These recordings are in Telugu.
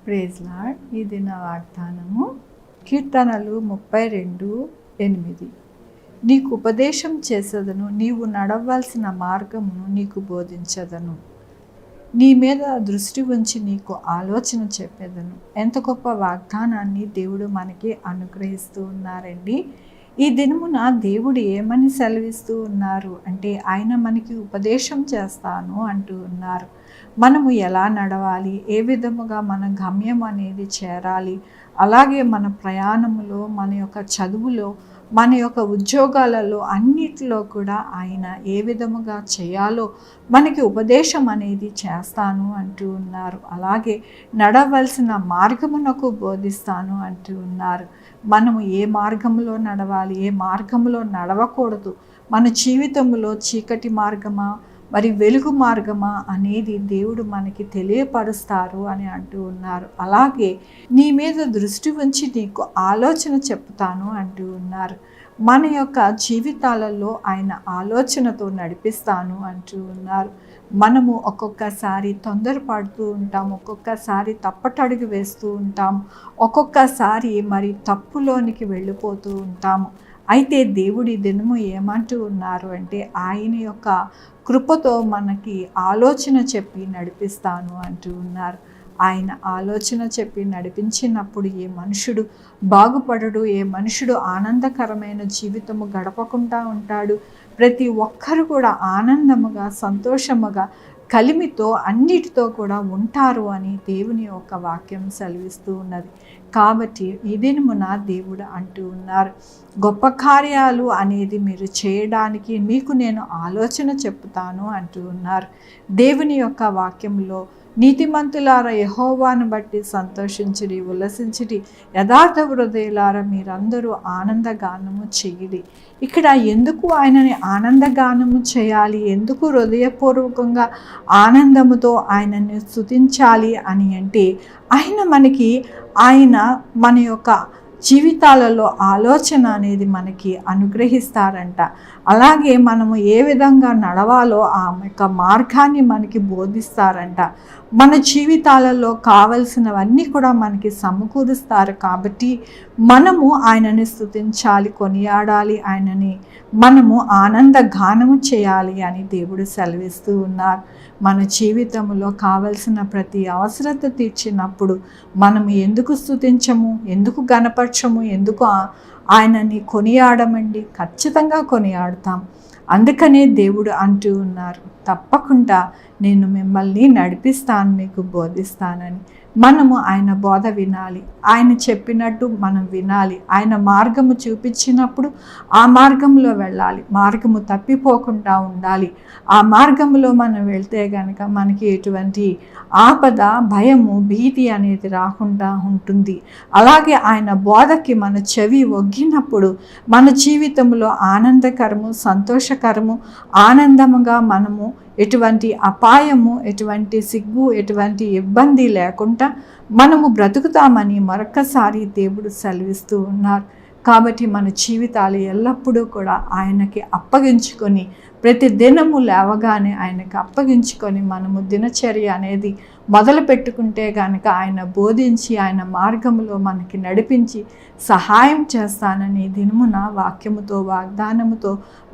Praise lord. ఈ దిన వాగ్దానము కీర్తనలు 32:8. నీకు ఉపదేశం చేసేదను, నీవు నడవలసిన మార్గమును నీకు బోధించదను, నీ మీద దృష్టి ఉంచి నీకు ఆలోచన చెప్పేదను. ఎంత గొప్ప వాగ్దానాన్ని దేవుడు మనకి అనుగ్రహిస్తూ ఉన్నారండి. ఈ దినమున దేవుడు ఏమని సెలవిస్తూ ఉన్నారు అంటే, ఆయన మనకి ఉపదేశం చేస్తాను అంటూ ఉన్నారు. మనము ఎలా నడవాలి, ఏ విధముగా మన గమ్యం అనేది చేరాలి, అలాగే మన ప్రయాణములో, మన యొక్క చదువులో, మన యొక్క ఉద్యోగాలలో అన్నిటిలో కూడా ఆయన ఏ విధముగా చేయాలో మనకి ఉపదేశం అనేది చేస్తాను అంటూ ఉన్నారు. అలాగే నడవలసిన మార్గమునకు బోధిస్తాను అంటూ ఉన్నారు. మనము ఏ మార్గంలో నడవాలి, ఏ మార్గంలో నడవకూడదు, మన జీవితంలో చీకటి మార్గమా మరి వెలుగు మార్గమా అనేది దేవుడు మనకి తెలియపరుస్తారు అని అంటూ ఉన్నారు. అలాగే నీ మీద దృష్టి ఉంచి నీకు ఆలోచన చెప్తాను అంటూ ఉన్నారు. మన యొక్క జీవితాలలో ఆయన ఆలోచనతో నడిపిస్తాను అంటూ ఉన్నారు. మనము ఒక్కొక్కసారి తొందరపడుతూ ఉంటాం, ఒక్కొక్కసారి తప్పటడుగు వేస్తూ ఉంటాం, ఒక్కొక్కసారి మరి తప్పులోనికి వెళ్ళిపోతూ ఉంటాము. అయితే దేవుడి దినము ఏమంటూ ఉన్నారు అంటే, ఆయన యొక్క కృపతో మనకి ఆలోచన చెప్పి నడిపిస్తాను అంటూ ఉన్నారు. ఆయన ఆలోచన చెప్పి నడిపించినప్పుడు ఏ మనుషుడు బాగుపడడు, ఏ మనుషుడు ఆనందకరమైన జీవితము గడపకుండా ఉంటాడు. ప్రతి ఒక్కరు కూడా ఆనందముగా, సంతోషముగా, కలిమితో, అన్నిటితో కూడా ఉంటారు అని దేవుని యొక్క వాక్యం సెలవిస్తూ ఉన్నది. కాబట్టి ఈ దినమున దేవుడు అంటూ ఉన్నారు, గొప్ప కార్యాలు అనేది మీరు చేయడానికి మీకు నేను ఆలోచన చెప్తాను అంటూ ఉన్నారు. దేవుని యొక్క వాక్యంలో నీతిమంతులారా యెహోవాను బట్టి సంతోషించుడి, ఉల్లసించుడి, యథార్థ హృదయులారా మీరందరూ ఆనందగానము చెయ్యుడి. ఇక్కడ ఎందుకు ఆయనని ఆనందగానము చేయాలి, ఎందుకు హృదయపూర్వకంగా ఆనందముతో ఆయనని స్తుతించాలి అని అంటే, ఆయన మన యొక్క జీవితాలలో ఆలోచన అనేది మనకి అనుగ్రహిస్తారంట. అలాగే మనము ఏ విధంగా నడవాలో ఆ యొక్క మార్గాన్ని మనకి బోధిస్తారంట. మన జీవితాలలో కావలసినవన్నీ కూడా మనకి సమకూరుస్తారు. కాబట్టి మనము ఆయనని స్తుతించాలి, కొనియాడాలి, ఆయనని మనము ఆనంద గానము చేయాలి అని దేవుడు సెలవిస్తూ ఉన్నారు. మన జీవితంలో కావలసిన ప్రతి అవసరత తీర్చినప్పుడు మనము ఎందుకు స్తుతించము, ఎందుకు గణపరచము, ఎందుకు ఆయనని కొనియాడమండి? ఖచ్చితంగా కొనియాడతాం. అందుకనే దేవుడు అంటూ ఉన్నారు, తప్పకుండా నేను మిమ్మల్ని నడిపిస్తాను, మీకు బోధిస్తానని. మనము ఆయన బోధ వినాలి, ఆయన చెప్పినట్టు మనం వినాలి, ఆయన మార్గము చూపించినప్పుడు ఆ మార్గంలో వెళ్ళాలి, మార్గము తప్పిపోకుండా ఉండాలి. ఆ మార్గంలో మనం వెళ్తే కనుక మనకి ఎటువంటి ఆపద, భయము, భీతి అనేది రాకుండా ఉంటుంది. అలాగే ఆయన బోధకి మన చెవి ఒగ్గినప్పుడు మన జీవితంలో ఆనందకరము, సంతోషకరము, ఆనందముగా మనము ఎటువంటి అపాయము, ఎటువంటి సిగ్గు, ఎటువంటి ఇబ్బంది లేకుండా మనము బ్రతుకుతామని మరొక్కసారి దేవుడు సెలవిస్తూ ఉన్నారు. కాబట్టి మన జీవితాలు ఎల్లప్పుడూ కూడా ఆయనకి అప్పగించుకొని, ప్రతి దినము లేవగానే ఆయనకి అప్పగించుకొని మనము దినచర్య అనేది మొదలు పెట్టుకుంటే కనుక ఆయన బోధించి, ఆయన మార్గంలో మనకి నడిపించి సహాయం చేస్తానని దినమున వాక్యముతో, వాగ్దానముతో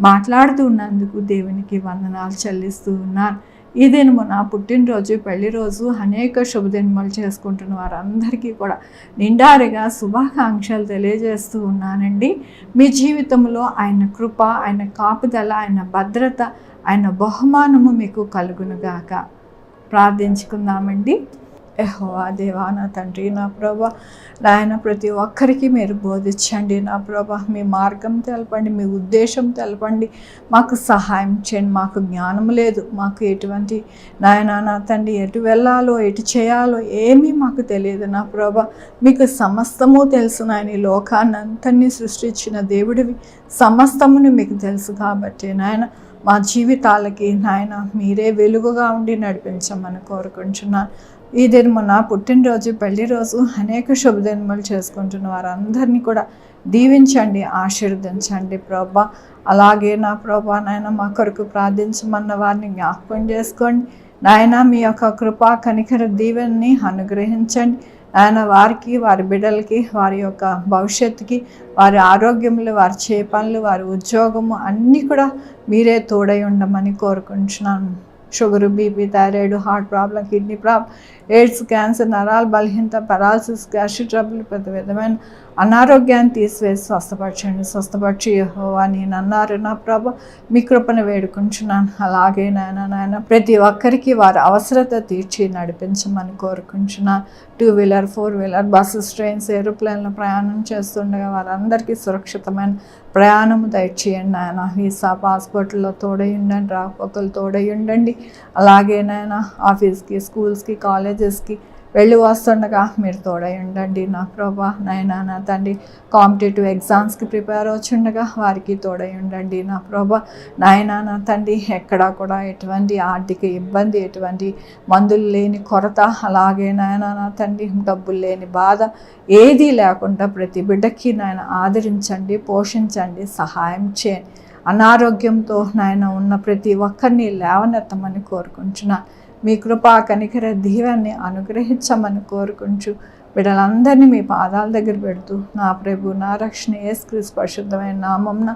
మాట్లాడుతూ ఉన్నందుకు దేవునికి వందనాలు చెల్లిస్తూ ఉన్నాను. ఈ దినమున పుట్టినరోజు, పెళ్లి రోజు, అనేక శుభదినములు చేసుకుంటున్న వారందరికీ కూడా నిండారుగా శుభాకాంక్షలు తెలియజేస్తూ ఉన్నానండి. మీ జీవితంలో ఆయన కృప, ఆయన కాపుదల, ఆయన భద్రత, ఆయన బహుమానము మీకు కలుగునుగాక. ప్రార్థించుకుందామండి. యెహోవా దేవా, నా తండ్రి, నా ప్రభా, నాయన ప్రతి ఒక్కరికి మీరు బోధించండి. నా ప్రభా, మీ మార్గం తెలపండి, మీ ఉద్దేశం తెలపండి, మాకు సహాయం చేయండి. మాకు జ్ఞానం లేదు, మాకు ఎటువంటి నాయన నా తండ్రి ఎటు వెళ్ళాలో, ఎటు చేయాలో ఏమీ మాకు తెలియదు. నా ప్రభా, మీకు సమస్తము తెలుసు. నాయన ఈ లోకాన్ని అంతని సృష్టించిన దేవుడివి, సమస్తమును మీకు తెలుసు. కాబట్టి నాయన మా జీవితాలకి నాయన మీరే వెలుగుగా ఉండి నడిపించమని కోరుకుంటున్నాను. ఈ దినమున పుట్టినరోజు, పెళ్లి రోజు, అనేక శుభదినములు చేసుకుంటున్న వారందరినీ కూడా దీవించండి, ఆశీర్వదించండి ప్రభా. అలాగే నా ప్రభా నాయన మా కొరకు ప్రార్థించమన్న వారిని జ్ఞాపకం చేసుకోండి. నాయన మీ యొక్క కృపా కనికర దీవెనని అనుగ్రహించండి. ఆయన వారికి, వారి బిడ్డలకి, వారి యొక్క భవిష్యత్తుకి, వారి ఆరోగ్యములు, వారి చేపనులు, వారి ఉద్యోగము అన్నీ కూడా మీరే తోడై ఉండమని కోరుకుంటున్నాను. Sugar, BP, thyroid, heart problem, kidney problem, AIDS, cancer, నరాల బలహీనత, పెరాలసిస్, గ్యాస్ట్రిక్ ట్రబుల్, ప్రతి విధమైన అనారోగ్యాన్ని తీసివేసి స్వస్థపరచండి. స్వస్థపరిచి యెహోవా నేను అన్నారు నా ప్రభ, మీ కృపను వేడుకుంటున్నాను. అలాగే నాయన ప్రతి ఒక్కరికి వారి అవసరత తీర్చి నడిపించమని కోరుకుంటున్నాను. 2 వీలర్, 4 వీలర్, బస్సెస్, ట్రైన్స్, ఏరోప్లేన్లో ప్రయాణం చేస్తుండగా వారందరికీ సురక్షితమైన ప్రయాణము దయచేయండి నాయన. వీసా, పాస్పోర్ట్లో తోడై ఉండండి, రాకపోకలు తోడై ఉండండి. అలాగే నాయన ఆఫీస్కి, స్కూల్స్కి, కాలేజెస్కి వెళ్ళి వస్తుండగా మీరు తోడై ఉండండి నా ప్రభా. నాయనా నా తండ్రి కాంపిటేటివ్ ఎగ్జామ్స్కి ప్రిపేర్ అవుతుండగా వారికి తోడై ఉండండి నా ప్రభా. నాయనా నా తండ్రి ఎక్కడా కూడా ఎటువంటి ఆర్థిక ఇబ్బంది, ఎటువంటి మందులు లేని కొరత, అలాగే నాయనా నా తండ్రి డబ్బులు లేని బాధ ఏదీ లేకుండా ప్రతి బిడ్డకి నాయన ఆదరించండి, పోషించండి, సహాయం చేయండి. అనారోగ్యంతో నాయన ఉన్న ప్రతి ఒక్కరిని లేవనెత్తమని కోరుకుంటున్నాను. మీ కృపా కనికర దీవెన్ని అనుగ్రహించమని కోరుకుంటూ బిడ్డలందరినీ మీ పాదాల దగ్గర పెడుతూ నా ప్రభు, నా రక్షణ యేసుక్రీస్తు పరిశుద్ధమైన నామంన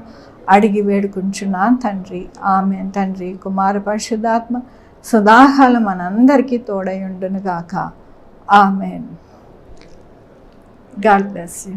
అడిగి వేడుకుంటున్నాను తండ్రి. ఆమేన్. తండ్రి, కుమార, పరిశుద్ధాత్మ సదాకాలం మనందరికీ తోడై ఉండును గాక. ఆమేన్. God bless you.